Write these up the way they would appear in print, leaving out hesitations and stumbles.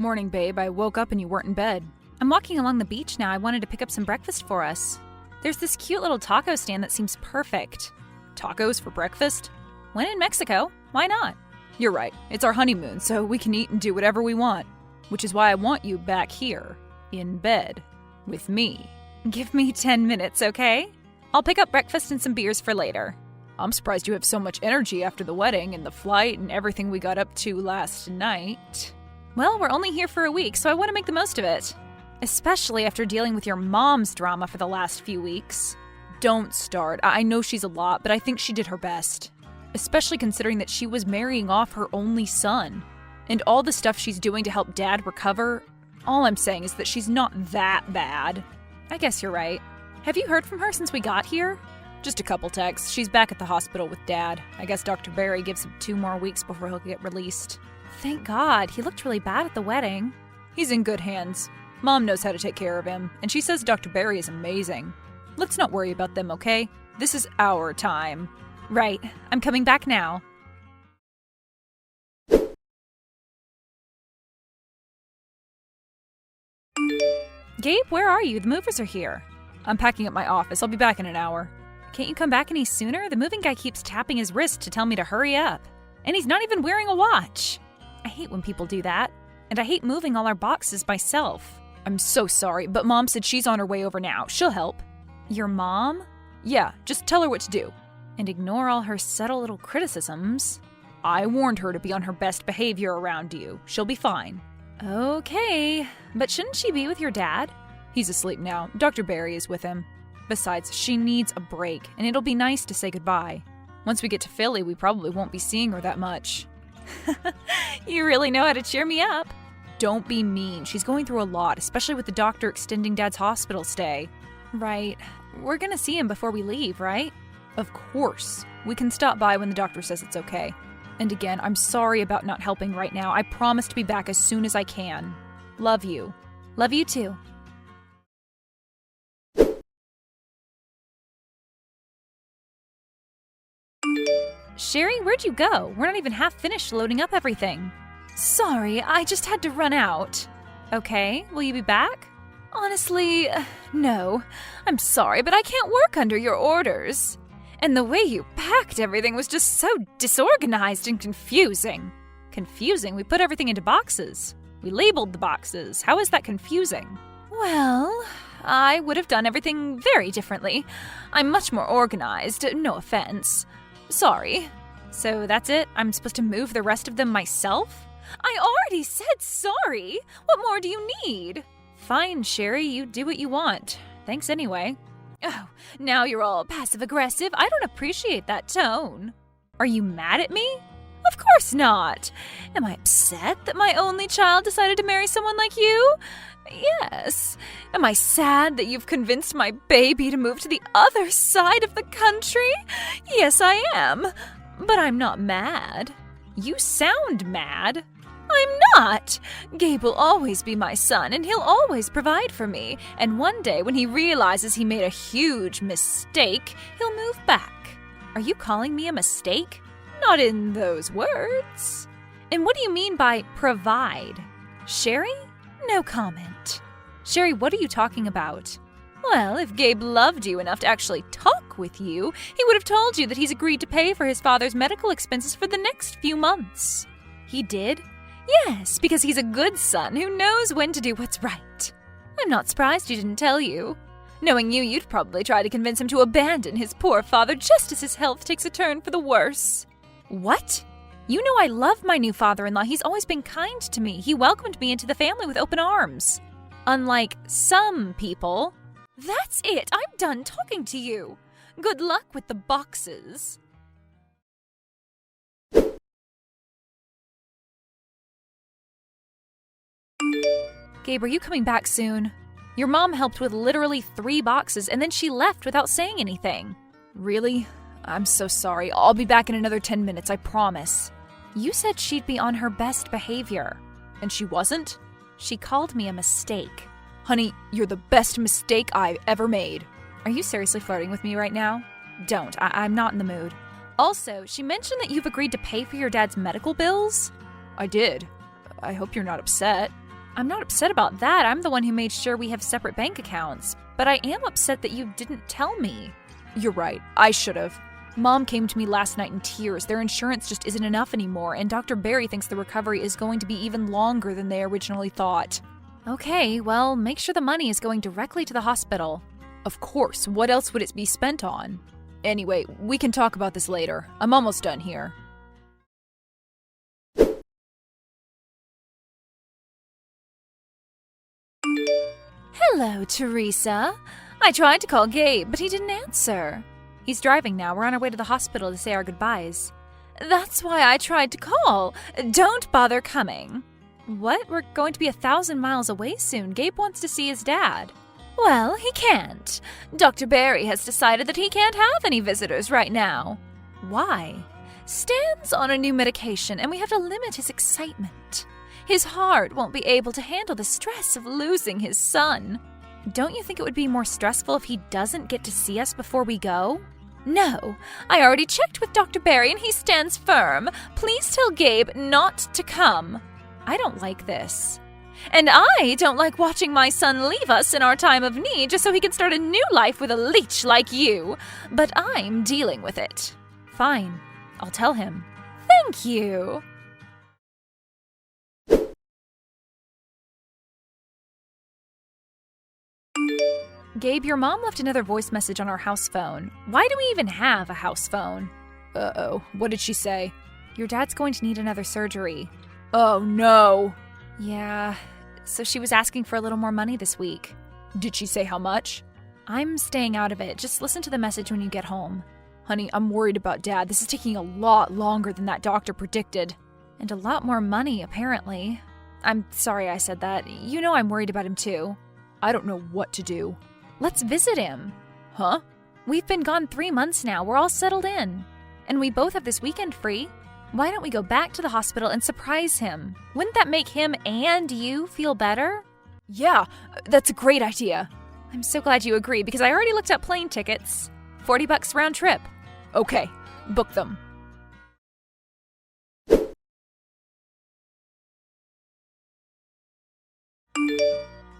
Morning, babe. I woke up and you weren't in bed. I'm walking along the beach now. I wanted to pick up some breakfast for us. There's this cute little taco stand that seems perfect. Tacos for breakfast? When in Mexico, why not? You're right. It's our honeymoon, so we can eat and do whatever we want. Which is why I want you back here, in bed, with me. Give me 10 minutes, okay? I'll pick up breakfast and some beers for later. I'm surprised you have so much energy after the wedding and the flight and everything we got up to last night. Well, we're only here for a week, so I want to make the most of it. Especially after dealing with your mom's drama for the last few weeks. Don't start. I know she's a lot, but I think she did her best. Especially considering that she was marrying off her only son. And all the stuff she's doing to help Dad recover, all I'm saying is that she's not that bad. I guess you're right. Have you heard from her since we got here? Just a couple texts. She's back at the hospital with Dad. I guess Dr. Barry gives him 2 more weeks before he'll get released. Thank God. He looked really bad at the wedding. He's in good hands. Mom knows how to take care of him, and she says Dr. Barry is amazing. Let's not worry about them, okay? This is our time. Right. I'm coming back now. Gabe, where are you? The movers are here. I'm packing up my office. I'll be back in an hour. Can't you come back any sooner? The moving guy keeps tapping his wrist to tell me to hurry up. And he's not even wearing a watch. I hate when people do that. And I hate moving all our boxes myself. I'm so sorry, but Mom said she's on her way over now. She'll help. Your mom? Yeah, just tell her what to do. And ignore all her subtle little criticisms. I warned her to be on her best behavior around you. She'll be fine. Okay, but shouldn't she be with your dad? He's asleep now. Dr. Barry is with him. Besides, she needs a break, and it'll be nice to say goodbye. Once we get to Philly, we probably won't be seeing her that much. You really know how to cheer me up. Don't be mean. She's going through a lot, especially with the doctor extending Dad's hospital stay. Right. We're gonna see him before we leave, right? Of course. We can stop by when the doctor says it's okay. And again, I'm sorry about not helping right now. I promise to be back as soon as I can. Love you. Love you too. Sherry, where'd you go? We're not even half finished loading up everything. Sorry, I just had to run out. Okay, will you be back? Honestly, no. I'm sorry, but I can't work under your orders. And the way you packed everything was just so disorganized and confusing. Confusing? We put everything into boxes. We labeled the boxes. How is that confusing? Well, I would have done everything very differently. I'm much more organized, no offense. Sorry. So that's it? I'm supposed to move the rest of them myself? I already said sorry! What more do you need? Fine, Sherry, you do what you want. Thanks anyway. Oh, now you're all passive-aggressive. I don't appreciate that tone. Are you mad at me? Of course not. Am I upset that my only child decided to marry someone like you? Yes. Am I sad that you've convinced my baby to move to the other side of the country? Yes, I am. But I'm not mad. You sound mad. I'm not. Gabe will always be my son, and he'll always provide for me. And one day, when he realizes he made a huge mistake, he'll move back. Are you calling me a mistake? Not in those words. And what do you mean by provide? Sherry? No comment. Sherry, what are you talking about? Well, if Gabe loved you enough to actually talk with you, he would have told you that he's agreed to pay for his father's medical expenses for the next few months. He did? Yes, because he's a good son who knows when to do what's right. I'm not surprised he didn't tell you. Knowing you, you'd probably try to convince him to abandon his poor father just as his health takes a turn for the worse. What? You know I love my new father-in-law. He's always been kind to me. He welcomed me into the family with open arms. Unlike some people. That's it. I'm done talking to you. Good luck with the boxes. Gabe, are you coming back soon? Your mom helped with literally 3 boxes and then she left without saying anything. Really? I'm so sorry. I'll be back in another 10 minutes, I promise. You said she'd be on her best behavior. And she wasn't? She called me a mistake. Honey, you're the best mistake I've ever made. Are you seriously flirting with me right now? Don't. I'm not in the mood. Also, she mentioned that you've agreed to pay for your dad's medical bills? I did. I hope you're not upset. I'm not upset about that. I'm the one who made sure we have separate bank accounts. But I am upset that you didn't tell me. You're right. I should have. Mom came to me last night in tears. Their insurance just isn't enough anymore, and Dr. Barry thinks the recovery is going to be even longer than they originally thought. Okay, well, make sure the money is going directly to the hospital. Of course. What else would it be spent on? Anyway, we can talk about this later. I'm almost done here. Hello, Teresa. I tried to call Gabe, but he didn't answer. He's driving now. We're on our way to the hospital to say our goodbyes. That's why I tried to call. Don't bother coming. What? We're going to be 1,000 miles away soon. Gabe wants to see his dad. Well, he can't. Dr. Barry has decided that he can't have any visitors right now. Why? Stan's on a new medication, and we have to limit his excitement. His heart won't be able to handle the stress of losing his son. Don't you think it would be more stressful if he doesn't get to see us before we go? No, I already checked with Dr. Barry and he stands firm. Please tell Gabe not to come. I don't like this. And I don't like watching my son leave us in our time of need just so he can start a new life with a leech like you. But I'm dealing with it. Fine, I'll tell him. Thank you. Gabe, your mom left another voice message on our house phone. Why do we even have a house phone? Uh-oh. What did she say? Your dad's going to need another surgery. Oh, no. Yeah, so she was asking for a little more money this week. Did she say how much? I'm staying out of it. Just listen to the message when you get home. Honey, I'm worried about Dad. This is taking a lot longer than that doctor predicted. And a lot more money, apparently. I'm sorry I said that. You know I'm worried about him, too. I don't know what to do. Let's visit him. Huh? We've been gone 3 months now. We're all settled in. And we both have this weekend free. Why don't we go back to the hospital and surprise him? Wouldn't that make him and you feel better? Yeah, that's a great idea. I'm so glad you agree because I already looked up plane tickets. $40 round trip. Okay, book them.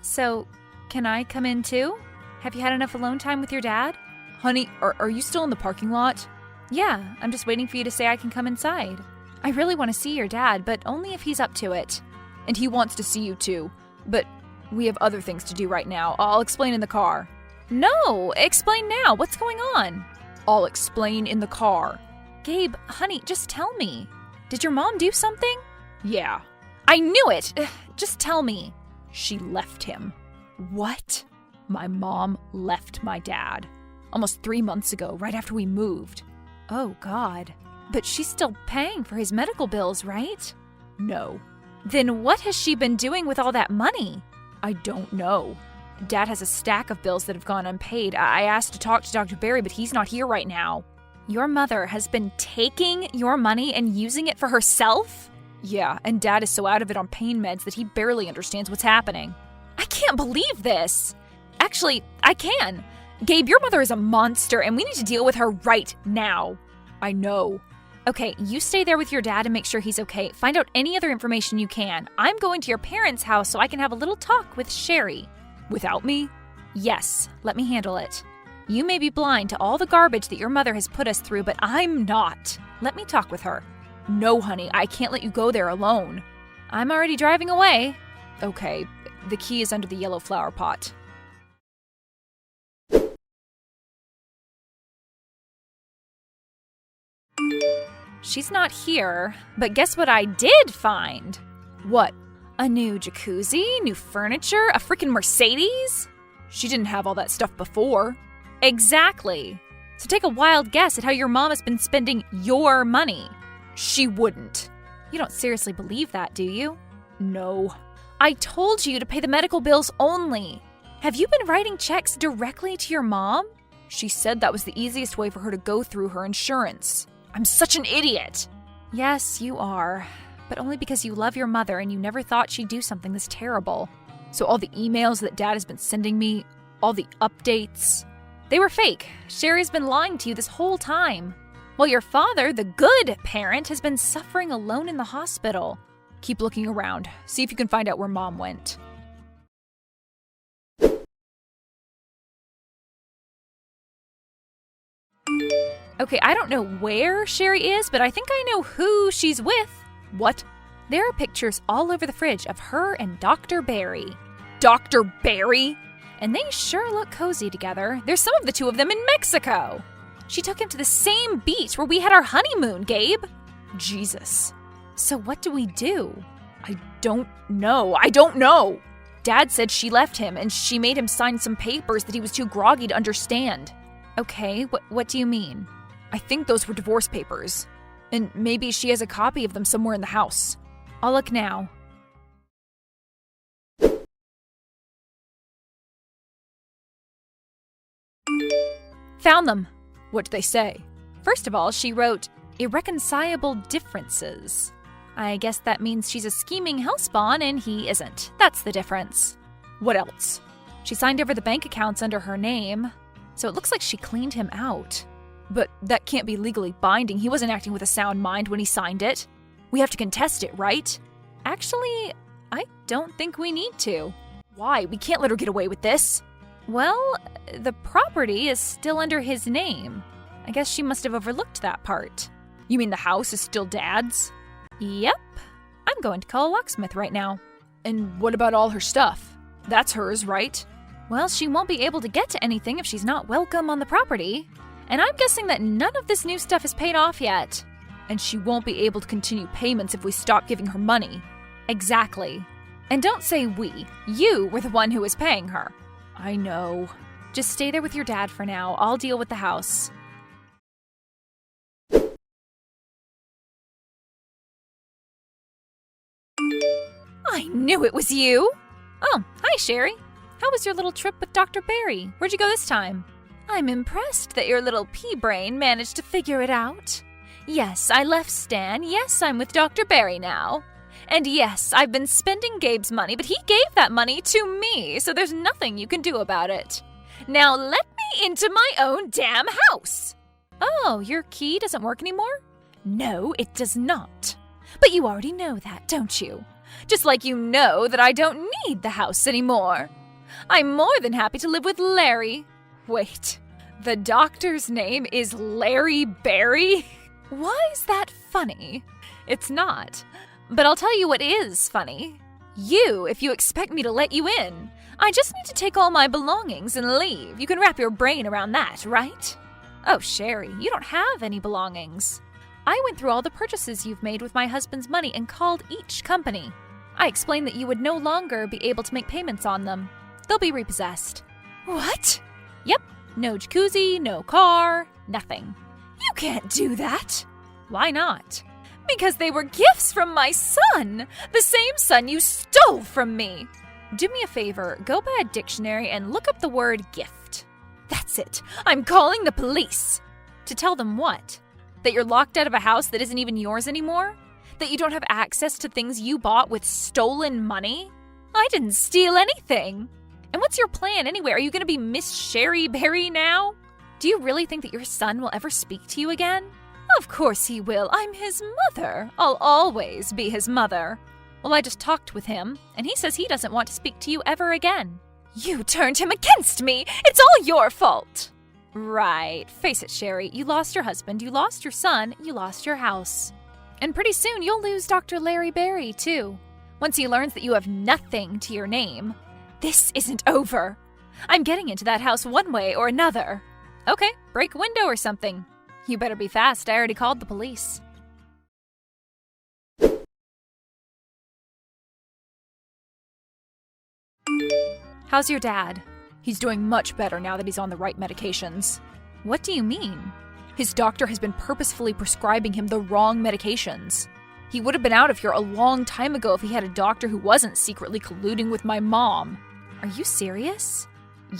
So, can I come in too? Have you had enough alone time with your dad? Honey, are you still in the parking lot? Yeah, I'm just waiting for you to say I can come inside. I really want to see your dad, but only if he's up to it. And he wants to see you too, but we have other things to do right now. I'll explain in the car. No, explain now. What's going on? I'll explain in the car. Gabe, honey, just tell me. Did your mom do something? Yeah. I knew it! Just tell me. She left him. What? My mom left my dad. Almost 3 months ago, right after we moved. Oh, God. But she's still paying for his medical bills, right? No. Then what has she been doing with all that money? I don't know. Dad has a stack of bills that have gone unpaid. I asked to talk to Dr. Barry, but he's not here right now. Your mother has been taking your money and using it for herself? Yeah, and Dad is so out of it on pain meds that he barely understands what's happening. I can't believe this. Actually, I can. Gabe, your mother is a monster, and we need to deal with her right now. I know. Okay, you stay there with your dad and make sure he's okay. Find out any other information you can. I'm going to your parents' house so I can have a little talk with Sherry. Without me? Yes, let me handle it. You may be blind to all the garbage that your mother has put us through, but I'm not. Let me talk with her. No, honey, I can't let you go there alone. I'm already driving away. Okay, the key is under the yellow flower pot. She's not here, but guess what I did find? What? A new jacuzzi, new furniture, a freaking Mercedes? She didn't have all that stuff before. Exactly. So take a wild guess at how your mom has been spending your money. She wouldn't. You don't seriously believe that, do you? No. I told you to pay the medical bills only. Have you been writing checks directly to your mom? She said that was the easiest way for her to go through her insurance. I'm such an idiot. Yes, you are. But only because you love your mother and you never thought she'd do something this terrible. So all the emails that Dad has been sending me, all the updates, they were fake. Sherry's been lying to you this whole time. While your father, the good parent, has been suffering alone in the hospital. Keep looking around. See if you can find out where Mom went. Okay, I don't know where Sherry is, but I think I know who she's with. What? There are pictures all over the fridge of her and Dr. Barry. Dr. Barry? And they sure look cozy together. There's some of the two of them in Mexico. She took him to the same beach where we had our honeymoon, Gabe. Jesus. So what do we do? I don't know. Dad said she left him and she made him sign some papers that he was too groggy to understand. Okay, what do you mean? I think those were divorce papers. And maybe she has a copy of them somewhere in the house. I'll look now. Found them. What did they say? First of all, she wrote, irreconcilable differences. I guess that means she's a scheming hellspawn and he isn't. That's the difference. What else? She signed over the bank accounts under her name, so it looks like she cleaned him out. But that can't be legally binding. He wasn't acting with a sound mind when he signed it. We have to contest it, right? Actually, I don't think we need to. Why? We can't let her get away with this. Well, the property is still under his name. I guess she must have overlooked that part. You mean the house is still Dad's? Yep. I'm going to call a locksmith right now. And what about all her stuff? That's hers, right? Well, she won't be able to get to anything if she's not welcome on the property. And I'm guessing that none of this new stuff is paid off yet. And she won't be able to continue payments if we stop giving her money. Exactly. And don't say we. You were the one who was paying her. I know. Just stay there with your dad for now. I'll deal with the house. I knew it was you! Oh, hi, Sherry. How was your little trip with Dr. Barry? Where'd you go this time? I'm impressed that your little pea-brain managed to figure it out. Yes, I left Stan. Yes, I'm with Dr. Barry now. And yes, I've been spending Gabe's money, but he gave that money to me, so there's nothing you can do about it. Now let me into my own damn house! Oh, your key doesn't work anymore? No, it does not. But you already know that, don't you? Just like you know that I don't need the house anymore. I'm more than happy to live with Larry. Wait, the doctor's name is Larry Barry? Why is that funny? It's not. But I'll tell you what is funny. You, if you expect me to let you in. I just need to take all my belongings and leave. You can wrap your brain around that, right? Oh, Sherry, you don't have any belongings. I went through all the purchases you've made with my husband's money and called each company. I explained that you would no longer be able to make payments on them. They'll be repossessed. What? Yep. No jacuzzi, no car, nothing. You can't do that. Why not? Because they were gifts from my son, the same son you stole from me. Do me a favor, go by a dictionary and look up the word gift. That's it. I'm calling the police. To tell them what? That you're locked out of a house that isn't even yours anymore? That you don't have access to things you bought with stolen money? I didn't steal anything. And what's your plan anyway? Are you going to be Miss Sherry Berry now? Do you really think that your son will ever speak to you again? Of course he will. I'm his mother. I'll always be his mother. Well, I just talked with him, and he says he doesn't want to speak to you ever again. You turned him against me. It's all your fault. Right. Face it, Sherry. You lost your husband, you lost your son, you lost your house. And pretty soon you'll lose Dr. Larry Barry, too. Once he learns that you have nothing to your name. This isn't over. I'm getting into that house one way or another. Okay, break a window or something. You better be fast. I already called the police. How's your dad? He's doing much better now that he's on the right medications. What do you mean? His doctor has been purposefully prescribing him the wrong medications. He would have been out of here a long time ago if he had a doctor who wasn't secretly colluding with my mom. Are you serious?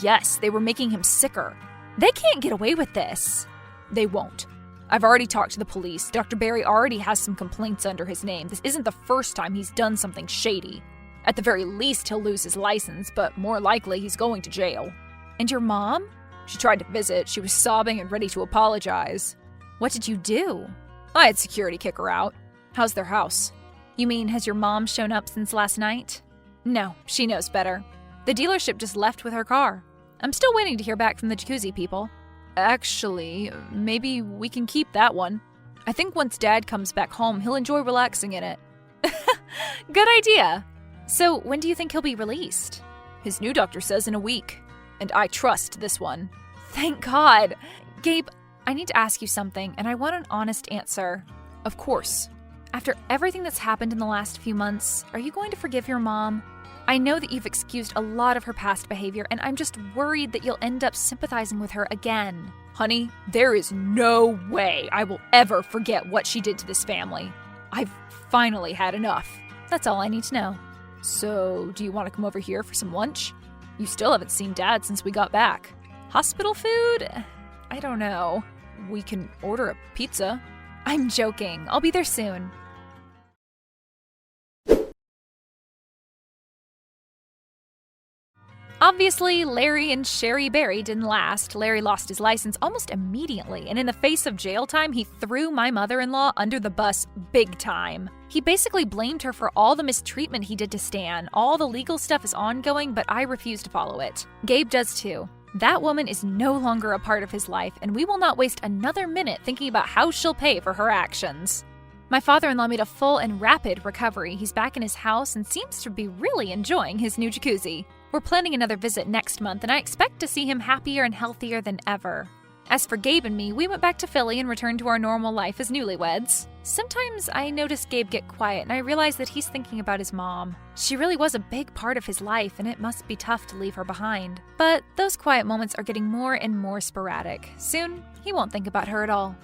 Yes, they were making him sicker. They can't get away with this. They won't. I've already talked to the police. Dr. Barry already has some complaints under his name. This isn't the first time he's done something shady. At the very least, he'll lose his license, but more likely he's going to jail. And your mom? She tried to visit. She was sobbing and ready to apologize. What did you do? I had security kick her out. How's their house? You mean, has your mom shown up since last night? No, she knows better. The dealership just left with her car. I'm still waiting to hear back from the jacuzzi people. Actually, maybe we can keep that one. I think once Dad comes back home, he'll enjoy relaxing in it. Good idea. So when do you think he'll be released? His new doctor says in a week, and I trust this one. Thank God. Gabe, I need to ask you something, and I want an honest answer. Of course. After everything that's happened in the last few months, are you going to forgive your mom? I know that you've excused a lot of her past behavior, and I'm just worried that you'll end up sympathizing with her again. Honey, there is no way I will ever forget what she did to this family. I've finally had enough. That's all I need to know. So, do you want to come over here for some lunch? You still haven't seen Dad since we got back. Hospital food? I don't know. We can order a pizza. I'm joking. I'll be there soon. Obviously, Larry and Sherry Berry didn't last. Larry lost his license almost immediately, and in the face of jail time, he threw my mother-in-law under the bus big time. He basically blamed her for all the mistreatment he did to Stan. All the legal stuff is ongoing, but I refuse to follow it. Gabe does too. That woman is no longer a part of his life, and we will not waste another minute thinking about how she'll pay for her actions. My father-in-law made a full and rapid recovery. He's back in his house and seems to be really enjoying his new jacuzzi. We're planning another visit next month, and I expect to see him happier and healthier than ever. As for Gabe and me, we went back to Philly and returned to our normal life as newlyweds. Sometimes I notice Gabe get quiet, and I realize that he's thinking about his mom. She really was a big part of his life, and it must be tough to leave her behind. But those quiet moments are getting more and more sporadic. Soon, he won't think about her at all.